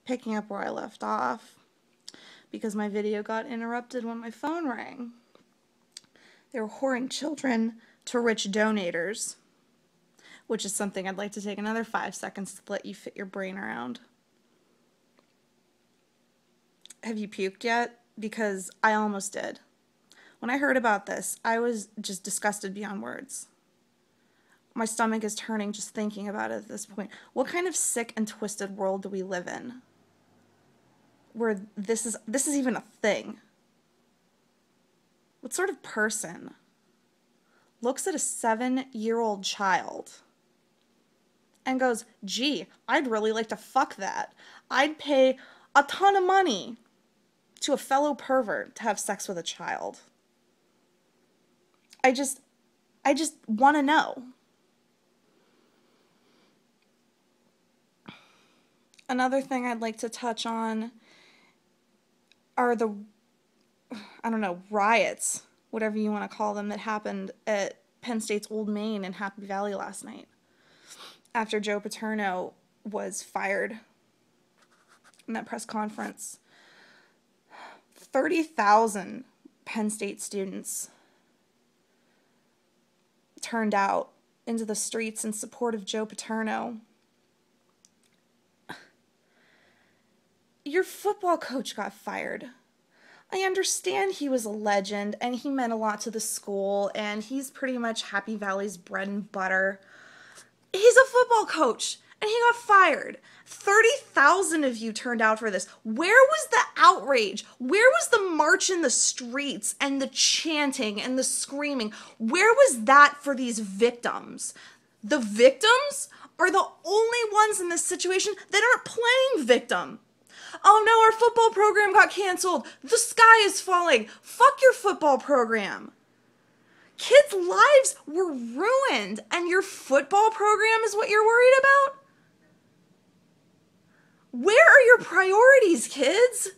picking up where I left off because my video got interrupted when my phone rang. They were whoring children to rich donators, which is something I'd like to take another 5 seconds to let you fit your brain around. Have you puked yet? Because I almost did. When I heard about this, I was just disgusted beyond words. My stomach is turning just thinking about it at this point. What kind of sick and twisted world do we live in where this is even a thing? What sort of person looks at a 7-year-old child and goes, gee, I'd really like to fuck that. I'd pay a ton of money to a fellow pervert to have sex with a child. I just want to know. Another thing I'd like to touch on are the, riots, whatever you want to call them, that happened at Penn State's Old Main in Happy Valley last night after Joe Paterno was fired in that press conference. 30,000 Penn State students turned out into the streets in support of Joe Paterno. Your football coach got fired. I understand he was a legend and he meant a lot to the school and he's pretty much Happy Valley's bread and butter. He's a football coach and he got fired. 30,000 of you turned out for this. Where was the outrage? Where was the march in the streets and the chanting and the screaming? Where was that for these victims? The victims are the only ones in this situation that aren't playing victim. Oh no, our football program got canceled. The sky is falling. Fuck your football program. Kids' lives were ruined, and your football program is what you're worried about? Where are your priorities, kids?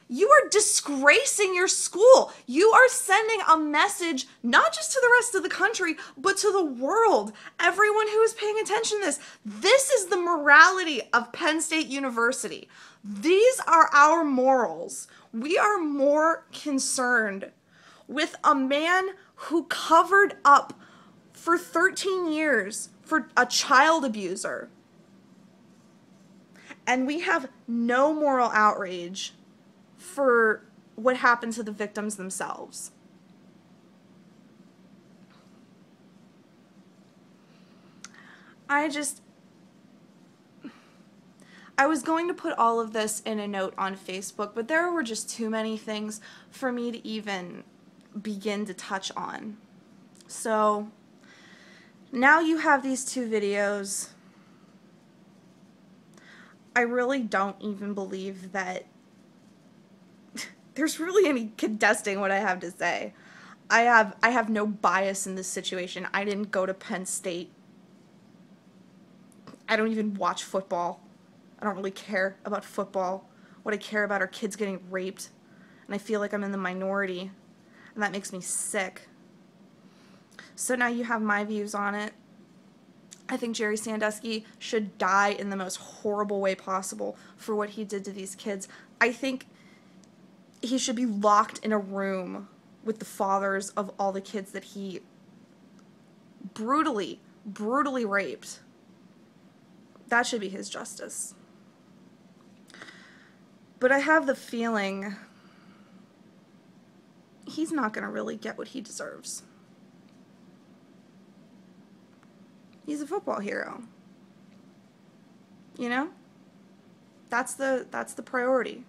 You are disgracing your school. You are sending a message, not just to the rest of the country, but to the world. Everyone who is paying attention to this. This is the morality of Penn State University. These are our morals. We are more concerned with a man who covered up for 13 years for a child abuser. And we have no moral outrage for what happened to the victims themselves. I was going to put all of this in a note on Facebook, but there were just too many things for me to even begin to touch on. So now you have these 2 videos. I really don't even believe that there's really any contesting what I have to say. I have no bias in this situation. I didn't go to Penn State. I don't even watch football. I don't really care about football. What I care about are kids getting raped. And I feel like I'm in the minority. And that makes me sick. So now you have my views on it. I think Jerry Sandusky should die in the most horrible way possible for what he did to these kids. I think he should be locked in a room with the fathers of all the kids that he brutally raped. That should be his justice. But I have the feeling he's not going to really get what he deserves. He's a football hero. You know? That's the priority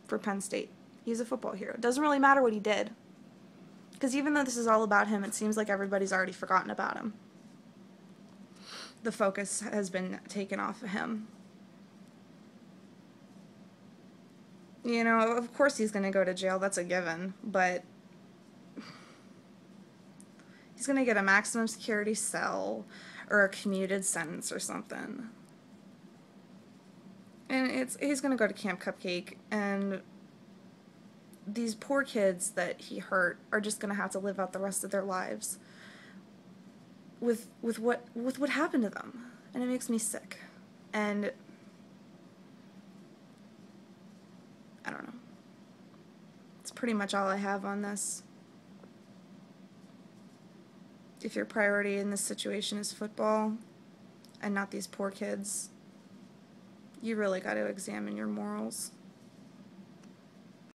for Penn State. He's a football hero. It doesn't really matter what he did. Because even though this is all about him, it seems like everybody's already forgotten about him. The focus has been taken off of him. You know, of course he's going to go to jail. That's a given. But he's going to get a maximum security cell or a commuted sentence or something. And he's going to go to Camp Cupcake, and these poor kids that he hurt are just going to have to live out the rest of their lives with what happened to them. And it makes me sick. And I don't know. It's pretty much all I have on this. If your priority in this situation is football and not these poor kids, you really got to examine your morals.